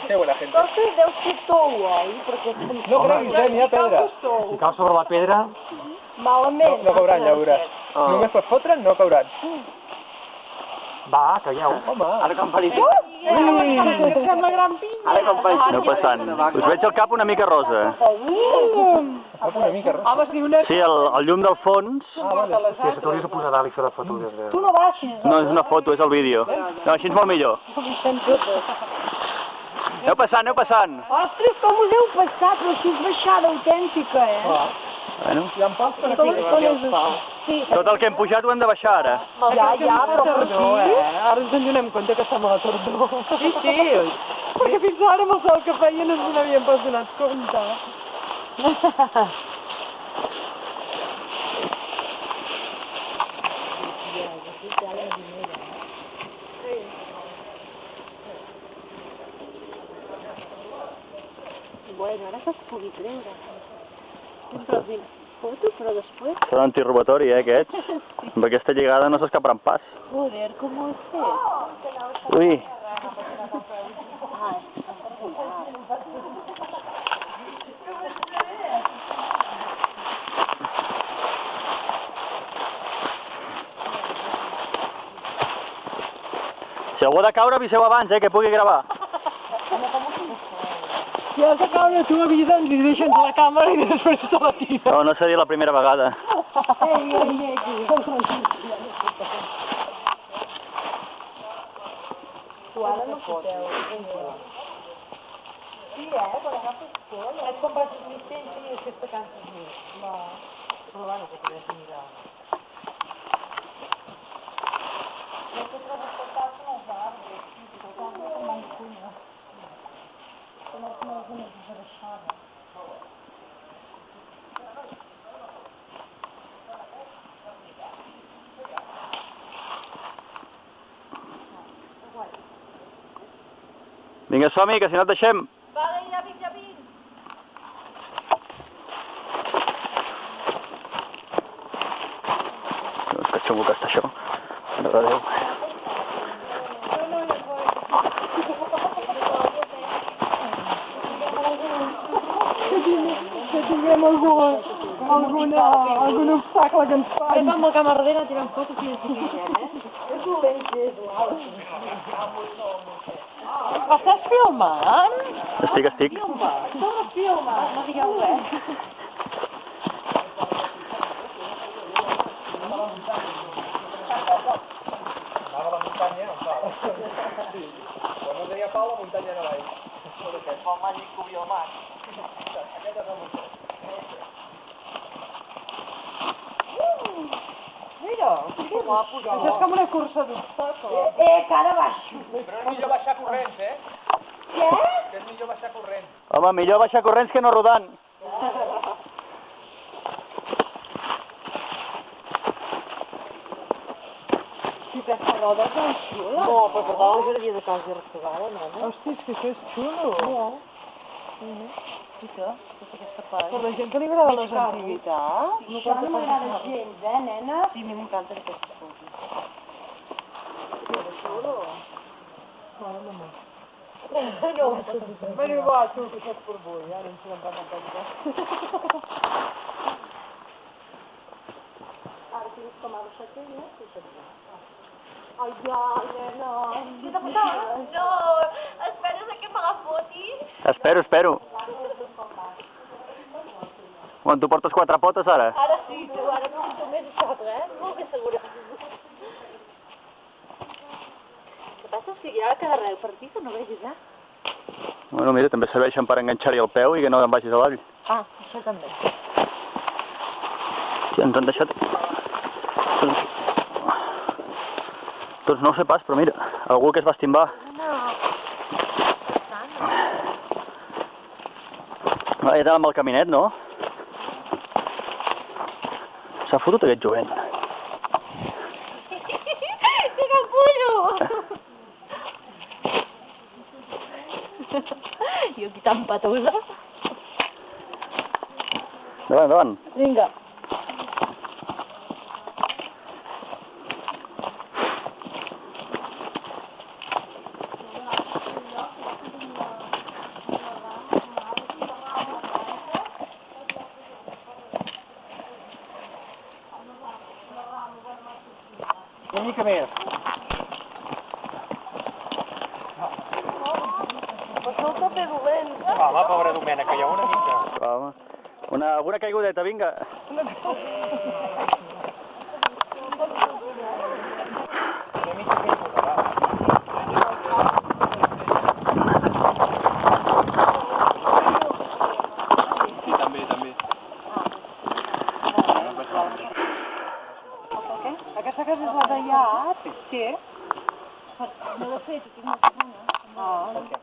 Qué buena gente. Entonces deu ser tou, oi? Perquè No creguis, n'hi ha pedra. Si cau sobre la pedra... malament. No cauran, ja veuràs. Només per fotre no cauran. Va, calleu. Home. Ara com parit. Sembla gran pinya. Ara com parit. Aneu passant. Us veig el cap una mica rosa. Una mica rosa. Home, si una... Sí, el llum del fons... Sí, se t'hauries de posar dalt i fer la foto des de... Tu no baixis. No, és una foto, és el vídeo. No, així és molt millor. Aneu passant, aneu passant. Ostres, com us heu passat, però així és baixada autèntica, eh? Bueno, Hi ha pals per aquí. Sí, tot el que hem pujat ho hem de baixar ara. ja, però per aquí... Ara ens en donem compte que estem a la tardor. Sí, sí. Perquè fins ara amb el sol que feia no ens n'havíem pas donat compte. Bueno, ara que es pugui treure. Sempre els dic, foto, però després... Són antirobatori, aquests. Amb aquesta lligada no s'escaparan pas. Joder, com ho has fet? Ui, si algú ha de caure aviseu abans, que pugui gravar. Si has de caure tu avisa'ns i deixa'ns la càmera i després te la tira. No, no seria la primera vegada. Tu ara no foteu. Sí, quan agafes col. És quan vas més temps i després te canses més. No. Però bueno, que podries mirar. Jo que trobo faltar són els arbres. Els arbres com van cuina. Són els meus únics de deixada. Vinga, som-hi, que si no et deixem. Vale, ja vinc, ja vinc. Que xungo que està això. Mare de Déu. Que tinguem algun obstacle que ens faci. Amb el camardera tirant fotos i ens fiquem, És dolent, és Estàs filmant? Estic. filma. No digueu res. Anava a la muntanya amb pal. Quan no tenia pal, la muntanya no vaig. El màgic que havia al mar. Aquest és el motor. Mira, això és com una cursa d'obstacle. Que ara baixo. Però és millor baixar corrents, Què? Que és millor baixar corrents. Home, millor baixar corrents que no rodant. Si aquesta roda és tan xula. No, però portar la jardí de casa restaurada, no? Hòstia, és que això és xulo. No. I què? Aquesta part. Per la gent que li agrada les antiguitats. Això no m'agrada gens, nena? Sí, a mi m'encanten aquestes coses. Que xulo. No, bueno, va, tu, que saps per avui, ara ens n'hem parlat tant. Ara tens com a baixatella, i això és ai, ja, nena. Què t'ha passat? No, esperes que me la fotis? Espero. Quan tu portes 4 potes, ara? Ara sí, tu, ara no em més això, molt bé segura. Què passa? Si ja queda res per aquí, que no vegis, Bueno, mira, també serveixen per enganxar-hi el peu i que no te'n vagis avall. Ah, això també. Sí, ens han deixat... Doncs no ho sé pas, però mira, algú que es va estimbar. Ja anava amb el caminet, no? S'ha fotut aquest jovent. Que capullo! Jo aquí tan patosa. Endavant. Vinga. mica més. Però sou paper dolent. Home, pobra Domènec, que hi ha una mica. Home. Alguna caigudeta, vinga. Sí, també, també. Aquesta casa és la d'allà, Pesquer. No de fet, tinc molta gana. Ah,